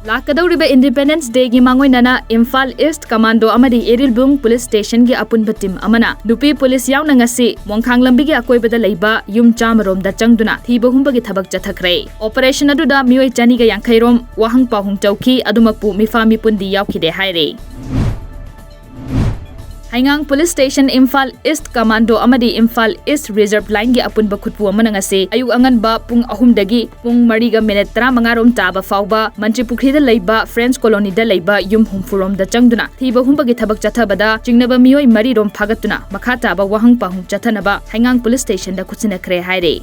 Lakadawriba Independence Day gi mangoinana Imphal East Commando amadi Erilbung Police Station gi apunba team amana nupi police yauna ngasi Mongkhang lambi gi akoibada leiba yum chamarom da changduna thiba humba gi thabak chathakre operation aduda mioi chani ga yankhairom wahang pahung chauki adumakpu mifami pundi yaukide haire Haingang Police Station Imphal East Commando amadi Imphal East Reserve Line gi apunba khutpu amana ngasi ayuk angan ba pung 3 dagi pung 4 ga minute 35 rom taba fauba Manipuri da leiba French colony da leiba yum humfurom da changduna thiba humba gi thabak chathabada jingnaba mioi 4 rom phagatuna makha taba wahang pahung chathanaba Haingang Police Station da khutsina khre haire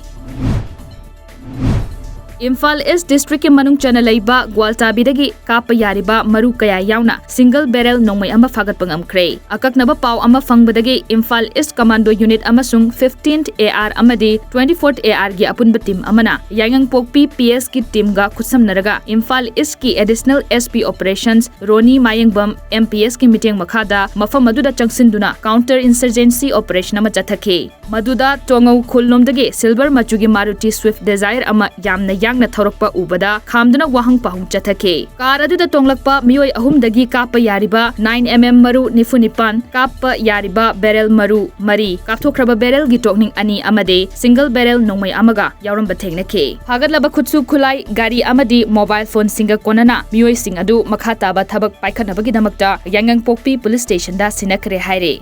Imphal East District Manung Chana Leiba Gwaltabidagi Kapa Yariba Maru Kaya Yauna Single Barrel Nongmai Ama Fagat Pangam Kre Akaknaba Pau Ama Fangbadagi Imphal East Commando Unit Amasung 15th AR Amadi 24th AR gi apunba team amana Yangang Pokpi PS ki team ga khutsam naraga Imphal East ki Additional SP Operations Roni Mayangbam MPS ki meeting makhada mafam aduda changsinduna Counter Insurgency Operation ama chathake Maduda Tongau Khulnomdagi Silver Machugi Maruti Swift Desire ama yamna na thorokpa ubada khamduna wahang pahung chathake car aduda tonglakpa mioi ahum dagi kapa yariba 9mm maru nifunipan kapa yariba barrel maru mari kapthokraba barrel gi tokning ani amade single barrel nongmai amaga yauramba thengnake phagatlaba khutsu khulai gari amadi mobile phone singa konana mioi sing adu makhata ba thabak paikhanabagi damakta yangang pokpi police station da sinakre haire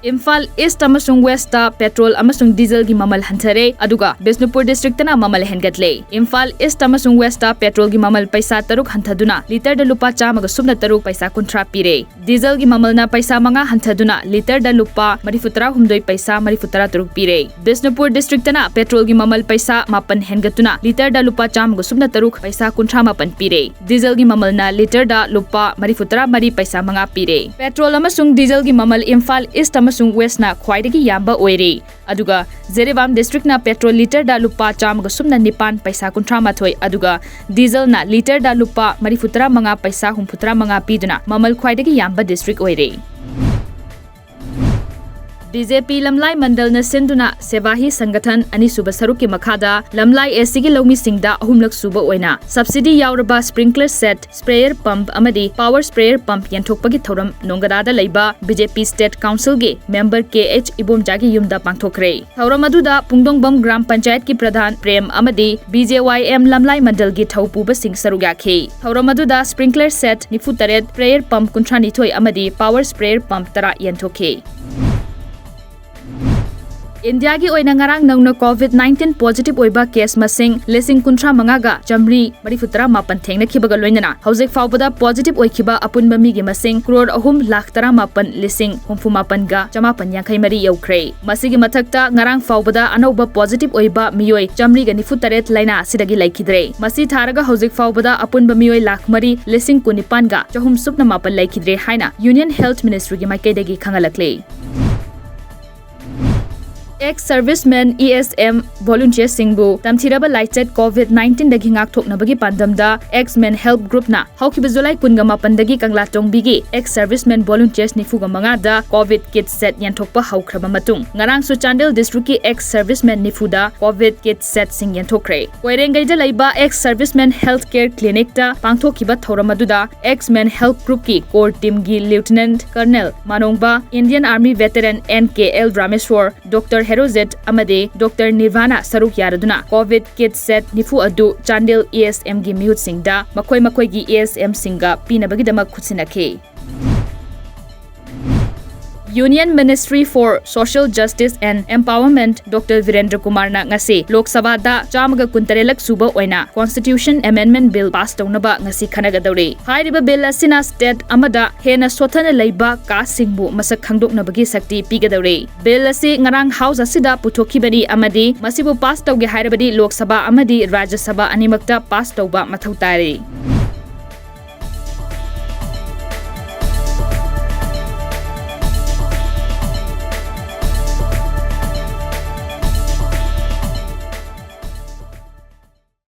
Imphal East amasung West ta petrol amasung diesel gi mamal hanthare aduga Bisnupur district na mamal hengatle Imphal East amasung West ta petrol gi mamal paisa taruk hanthaduna liter da lupa chama ga subna taruk paisa kuntra pire diesel gi mamal na paisa manga hanthaduna liter da lupa marifutra humdoi paisa marifutra taruk pire Bisnupur district na petrol gi mamal paisa mapan hengatuna liter da lupa chama ga subna taruk paisa kuntra mapan pire diesel gi mamal na liter da lupa marifutra mari paisa manga pire petrol amasung diesel gi mamal Imphal East amasung West na khwaidagi yamba oire aduga Zerevam district na petrol liter da lupa chamaga sumna nipan paisa kuntra mathoi aduga diesel na liter da lupa marifutra manga paisa humfutra manga piduna mamal khwaidagi yamba district oire BJP LAMLAI Mandal na sinduna Sevahi Sangathan ani suba saruki makhada LAMLAI SC gi lawmi singda ahumlak suba oina subsidy yauraba sprinkler set sprayer pump amadi power sprayer pump yanthokpagi thoram nongada da leiba BJP State Council gi member KH Ibomjagi yumda pangthokre thoram aduda Pungdongbam Gram Panchayat ki pradhan Prem amadi BJYM LAMLAI Mandal gi thaupuba sing sarugakhe thoram aduda sprinkler set 98 sprayer pump kuntrani thoi amadi power sprayer pump tara yanthokhe India gi oina ngarang nangna COVID-19 positive oiba case masing lesing kuntra mangaga jamri marifutra mapan thengna khibaga loinana hauzik faubada positive oikiba apunba mi gi masing crore ahum lakh tara mapan lesing humfu mapan ga jamapan yankhai mari yaukre masigi mathakta ngarang faubada anoba positive oiba mioi jamri ga nifutaret laina sidagi laikhidre masi tharaga hauzik faubada apunba mioi lakh mari lesing kunipan ga chahum supna mapan laikhidre haina Union Health Ministry gi maikaidagi khangalakle Ex-servicemen ESM volunteer singbu tamthiraba laichет COVID-19 dagi ngak thoknabagi pandamda ex-men help group na haukiba July 18 dagi kangla tongbigi ex-servicemen volunteers nifuga manga da COVID kit set yanthokpa haukraba matung ngarang su CHANDEL district ki ex-servicemen nifuda COVID kit set sing yanthokre koirengai da laiba ex-servicemen healthcare clinic ta pangthokiba thoramaduda ex-men help group ki core team gi lieutenant colonel manongba Indian Army veteran NKL Rameswar Dr Herozet amade Dr Nirvana saruk yaraduna COVID kit set nifu adu CHANDEL ESM gi miut singda makoi gi ESM singa pinabagi damak khutsinake Union Ministry for Social Justice and Empowerment Dr Virendra Kumar na ngasi Lok Sabha da chamaga kuntarelak suba oina Constitution Amendment Bill pass tawnaba ngasi khanaga dawre hairiba bill asina state amada hena sothana leiba ka singbu masak khangdoknabagi sakti pigadawre bill asi ngarang house asida puthokibani amadi masibu pass tawge hairabadi Lok Sabha amadi Rajya Sabha animakta pass tawba mathau tare